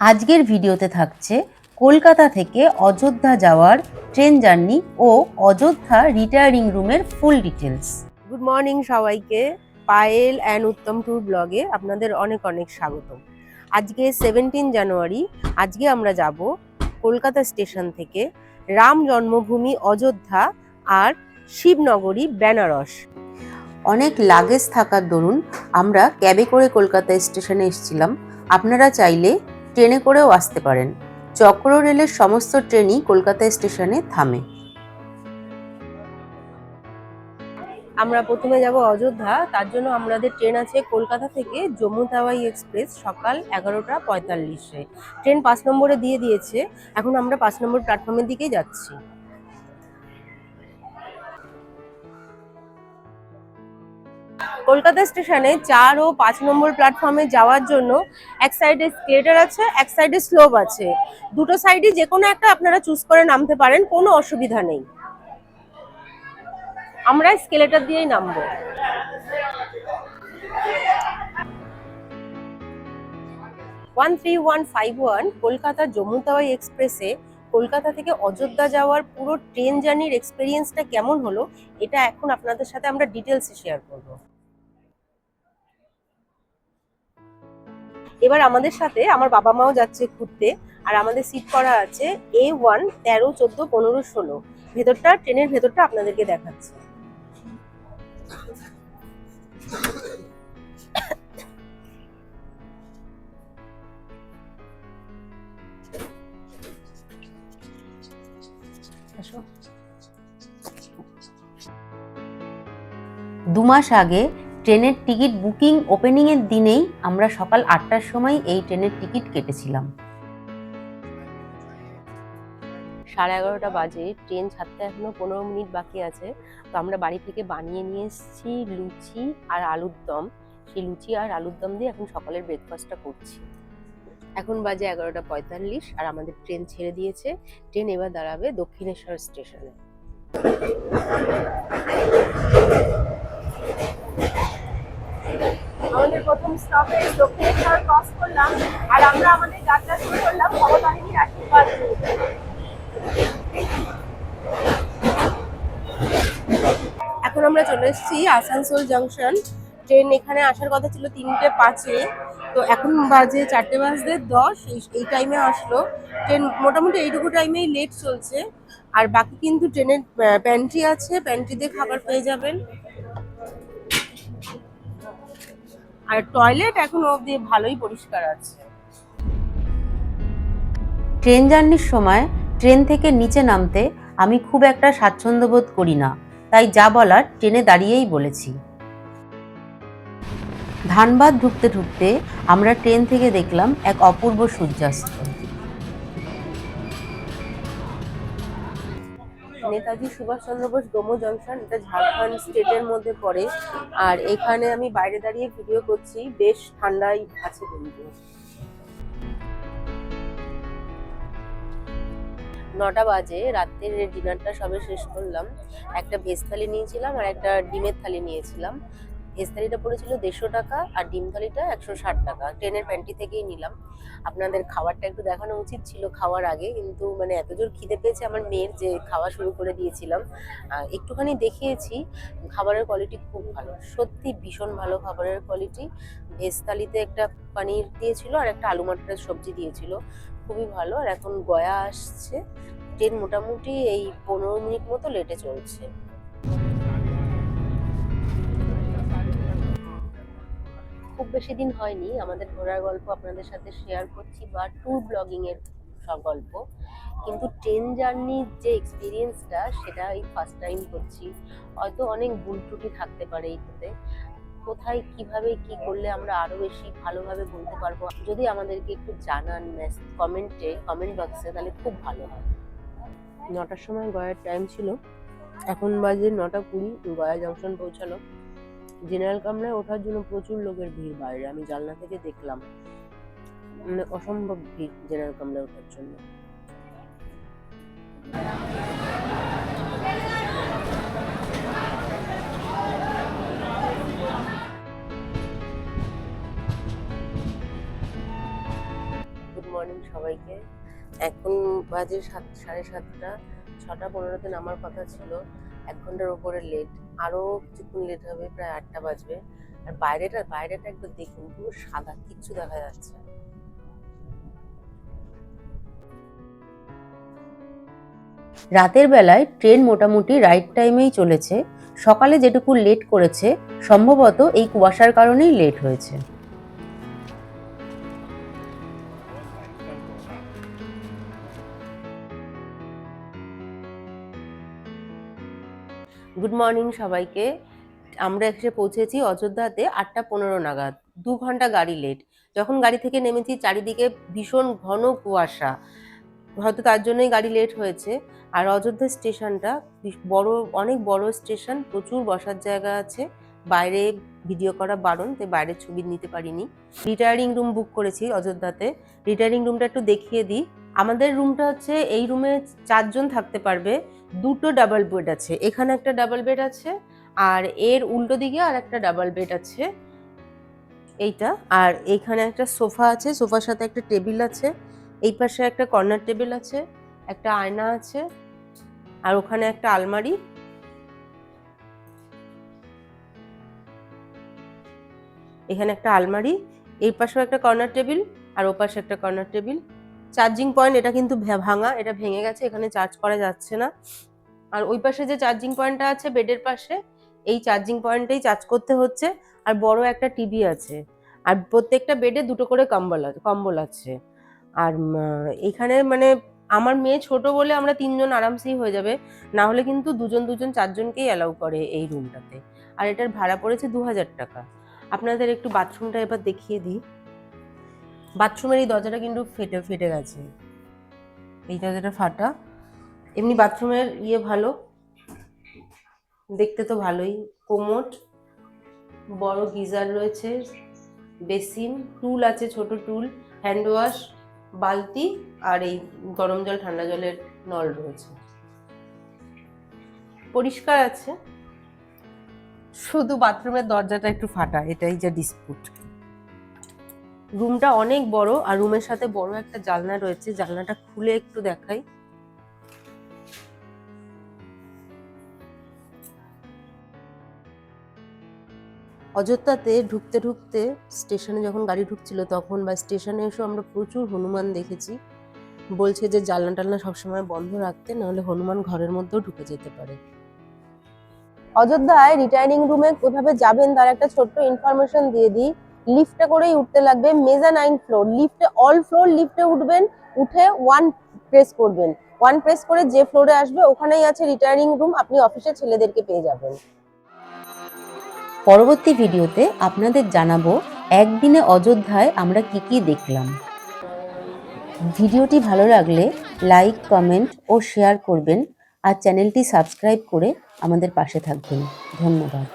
আজকের ভিডিওতে থাকছে কলকাতা থেকে অযোধ্যা যাওয়ার ট্রেন জার্নি ও অযোধ্যা রিটায়ারিং রুমের ফুল ডিটেলস। গুড মর্নিং সবাইকে, পায়েল অ্যান্ড উত্তম ট্যুর ব্লগে আপনাদের অনেক অনেক স্বাগত। আজকে 17 জানুয়ারি, আজকে আমরা যাব কলকাতা স্টেশন থেকে রাম জন্মভূমি অযোধ্যা আর শিবনগরী বেনারস। অনেক লাগেজ থাকার দরুন আমরা ক্যাবে করে কলকাতা স্টেশনে এসেছিলাম। আপনারা চাইলে ট্রেনে করেও আসতে পারেন। চক্র রেলের সমস্ত ট্রেনই কলকাতা স্টেশনে থামে। আমরা প্রথমে যাব অযোধ্যা, তার জন্য আমাদের ট্রেন আছে কলকাতা থেকে জম্মু তাওয়াই এক্সপ্রেস সকাল 11টা 45-এ। ট্রেন 5 নম্বরে দিয়ে দিয়েছে, এখন আমরা 5 নম্বর প্ল্যাটফর্মের দিকে যাচ্ছি। কলকাতা স্টেশনে 4 ও 5 নম্বর প্ল্যাটফর্মে যাওয়ার জন্য এক সাইডে স্কেলেটর আছে, এক সাইডে স্লোপ আছে। দুটো সাইডে যে কোনো একটা আপনারা চুজ করে নামতে পারেন, কোনো অসুবিধা নেই। আমরা স্কেলেটর দিয়েই নামবো। ওয়ান 3151 কলকাতা জম্মু তাওয়াই এক্সপ্রেসে কলকাতা থেকে অযোধ্যা যাওয়ার পুরো ট্রেন জার্নির এক্সপেরিয়েন্সটা কেমন হলো, এটা এখন আপনাদের সাথে আমরা ডিটেলসে শেয়ার করব। এবার আমাদের সাথে আমার বাবা মাও যাচ্ছে ঘুরতে, আর আমাদের সিট করা আছে A1 13 14 15 16। ভেতরটা, ট্রেনের ভেতরটা আপনাদেরকে দেখাচ্ছি। দু মাস আগে ট্রেনের টিকিট বুকিং ওপেনিং এর দিনেই আমরা সকাল 8টার সময় এই ট্রেনের টিকিট কেটেছিলাম। 11:30 বাজে, ট্রেন ছাড়তে এখনো 15 মিনিট বাকি আছে। তো আমরা বাড়ি থেকে বানিয়ে নিয়ে এসেছি লুচি আর আলুর দম। সেই লুচি আর আলুর দম দিয়ে এখন সকালের ব্রেকফাস্টটা করছি। এখন বাজে 11:45 আর আমাদের ট্রেন ছেড়ে দিয়েছে। ট্রেন এবার দাঁড়াবে দক্ষিণেশ্বর স্টেশনে। আমাদের প্রথম স্টপেজ দক্ষিণেশ্বর ক্রস করলাম, আর আমরা আমাদের যাত্রা শুরু করলাম ভবতারিণীর আশীর্বাদ। এখন আমরা চলে এসেছি আসানসোল জাংশন। ট্রেন এখানে আসার কথা ছিল 3টে 5-এ, তো এখন বাজে 4:10। এই টাইমে আসলো ট্রেন। মোটামুটি এইটুকু টাইমেই লেট চলছে। আর বাকি কিন্তু ট্রেনের প্যান্ট্রি আছে, প্যান্ট্রিতে খাবার পেয়ে যাবেন। আর টয়লেট এখনো অবধি ভালোই পরিষ্কার আছে। ট্রেন জার্নির সময় ট্রেন থেকে নিচে নামতে আমি খুব একটা স্বাচ্ছন্দ্য বোধ করি না, তাই যা বলার ট্রেনে দাঁড়িয়েই বলেছি। ধানবাদ ঢুকতে ঢুকতে আমরা ট্রেন থেকে দেখলাম এক অপূর্ব সূর্যাস্ত। নেতাজি সুভাষচন্দ্র বোস ডোমো জংশন, এটা ঝাড়খণ্ড স্টেটের মধ্যে পড়ে। আর এখানে আমি বাইরে দাঁড়িয়ে ভিডিও করছি, বেশ ঠান্ডাই আছে কিন্তু। 9টা বাজে, রাত্রের ডিনারটা সবে শেষ করলাম। একটা ভেজ থালি নিয়েছিলাম আর একটা ডিমের থালি নিয়েছিলাম। ভেজ থালিটা পড়েছিল 150 টাকা আর ডিম থালিটা 160 টাকা। ট্রেনের প্যান্ট্রি থেকেই নিলাম। আপনাদের খাবারটা একটু দেখানো উচিত ছিল খাওয়ার আগে, কিন্তু মানে এত জোর খিদে পেয়েছে আমার মেয়ের যে খাওয়া শুরু করে দিয়েছিলাম। একটুখানি দেখিয়েছি। খাবারের কোয়ালিটি খুব ভালো, সত্যি ভীষণ ভালো খাবারের কোয়ালিটি। ভেজ থালিতে একটা পনির দিয়েছিল আর একটা আলু মটরের সবজি দিয়েছিল, খুবই ভালো। আর এখন গয়া আসছে। ট্রেন মোটামুটি এই 15 মিনিট মতো লেটে চলছে। খুব বেশি দিন হয়নি আমাদের ঘোরার গল্প আপনাদের সাথে শেয়ার করছি, বা ট্যুর ব্লগিং এর সব গল্প, কিন্তু ট্রেন জার্নির যে এক্সপিরিয়েন্সটা সেটা এই ফার্স্ট টাইম করছি। হয়তো অনেক ভুল ত্রুটি থাকতে পারে এইটাতে, কোথায় কিভাবে কি করলে আমরা আরো বেশি ভালোভাবে বলতে পারবো। যদি আমাদেরকে একটু জানান কমেন্ট বক্সে, তাহলে খুব ভালো হয়। 9টার সময় গয়ার টাইম ছিল, এখন বাজে 9:20। গয়া জংশন পৌঁছালো। জেনারেল কামরায় ওঠার জন্য প্রচুর লোকের ভিড় বাইরে, আমি জানলা থেকে দেখলাম, মানে অসম্ভব ভিড় জেনারেল কামরায় ওঠার জন্য। মর্নিং সবাইকে। এখন বাজে 7:30, 6:15-তে নামার কথা ছিল, 1 ঘন্টার উপরে লেট। আরও কিছুক্ষণ লেট হবে, প্রায় 8টা বাজবে। আর বাইরেটা একবার দেখুন, পুরো সাদা, কিচ্ছু দেখা যাচ্ছে না। রাতের বেলায় ট্রেন মোটামুটি রাইট টাইমেই চলেছে। সকালে যেটুকু লেট করেছে সম্ভবত এই কুয়াশার কারণেই লেট হয়েছে। গুড মর্নিং সবাইকে। আমরা এসে পৌঁছেছি অযোধ্যাতে 8:15 নাগাদ। 2 ঘন্টা গাড়ি লেট। যখন গাড়ি থেকে নেমেছি চারিদিকে ভীষণ ঘন কুয়াশা, হয়তো তার জন্যই গাড়ি লেট হয়েছে। আর অযোধ্যা স্টেশনটা অনেক বড় স্টেশন, প্রচুর বসার জায়গা আছে। বাইরে ভিডিও করা বারণ, তাই বাইরের ছবি নিতে পারিনি। রিটায়ারিং রুম বুক করেছি অযোধ্যাতে। রিটায়ারিং রুমটা একটু দেখিয়ে দিই। আমাদের রুমটা হচ্ছে, এই রুমে 4 জন থাকতে পারবে। 2টো ডাবল বেড আছে, এখানে একটা ডাবল বেড আছে, আর এর উল্টো দিকে আর একটা ডাবল বেড আছে এইটা। আর এইখানে একটা সোফা আছে, সোফার সাথে একটা টেবিল আছে, এই পাশে একটা কর্নার টেবিল আছে, একটা আয়না আছে, আর ওখানে একটা আলমারি। এখানে একটা আলমারি, এই পাশেও একটা কর্নার টেবিল, আর ও পাশে একটা কর্নার টেবিল। চার্জিং পয়েন্ট এটা কিন্তু ভাঙা, এটা ভেঙে গেছে, এখানে চার্জ করা যাচ্ছে না। আর ওই পাশে যে চার্জিং পয়েন্টটা আছে বেডের পাশে, এই চার্জিং পয়েন্টেই চার্জ করতে হচ্ছে। আর বড় একটা টিভি আছে, আর প্রত্যেকটা বেডে 2টো করে কম্বল আছে। আর এখানে মানে আমার মেয়ে ছোট বলে আমরা 3 জন আরামসেই হয়ে যাবে, না হলে কিন্তু 2 জন 4 জনকেই অ্যালাউ করে এই রুমটাতে। আর এটার ভাড়া পড়েছে 2000 টাকা। আপনাদের একটু বাথরুমটা এবার দেখিয়ে দিই। বাথরুমের এই দরজাটা কিন্তু ফেটে গেছে, এই দরজাটা ফাটা। এমনি বাথরুমের ভালো, দেখতে তো ভালোই। কোমোড, বড় গিজার রয়েছে, বেসিন, টুল আছে, ছোট টুল, হ্যান্ড ওয়াশ, বালতি, আর এই গরম জল ঠান্ডা জলের নল রয়েছে। পরিষ্কার আছে, শুধু বাথরুমের দরজাটা একটু ফাটা, এটাই যা ডিসপুট। রুমটা অনেক বড়, আর রুমের সাথে বড় একটা জানলা রয়েছে, জানলাটা খুলে একটু দেখাই। অযোধ্যাতে ঢুকতে স্টেশনে যখন গাড়ি ঢুকছিল তখন, বা স্টেশনে এসে আমরা প্রচুর হনুমান দেখেছি। বলছে যে জানলা টালনা সবসময় বন্ধ রাখতে, নাহলে হনুমান ঘরের মধ্যেও ঢুকে যেতে পারে। অযোধ্যায় রিটায়ারিং রুমে কিভাবে যাবেন তার একটা ছোট্ট ইনফরমেশন দিয়ে দিই। লিফটে করেই উঠতে লাগবে, মেজানাইন ফ্লোর, লিফটে অল ফ্লোর লিফটে উঠবেন, উঠে 1 প্রেস করবেন। 1 প্রেস করে যে ফ্লোরে আসবে ওখানেই আছে রিটায়ারিং রুম, আপনি অফিসে ছেলেদেরকে পেয়ে যাবেন। পরবর্তী ভিডিওতে আপনাদের জানাবো একদিনে অযোধ্যায় আমরা কি দেখলাম। ভিডিওটি ভালো লাগলে লাইক, কমেন্ট ও শেয়ার করবেন, আর চ্যানেলটি সাবস্ক্রাইব করে আমাদের পাশে থাকবেন। ধন্যবাদ।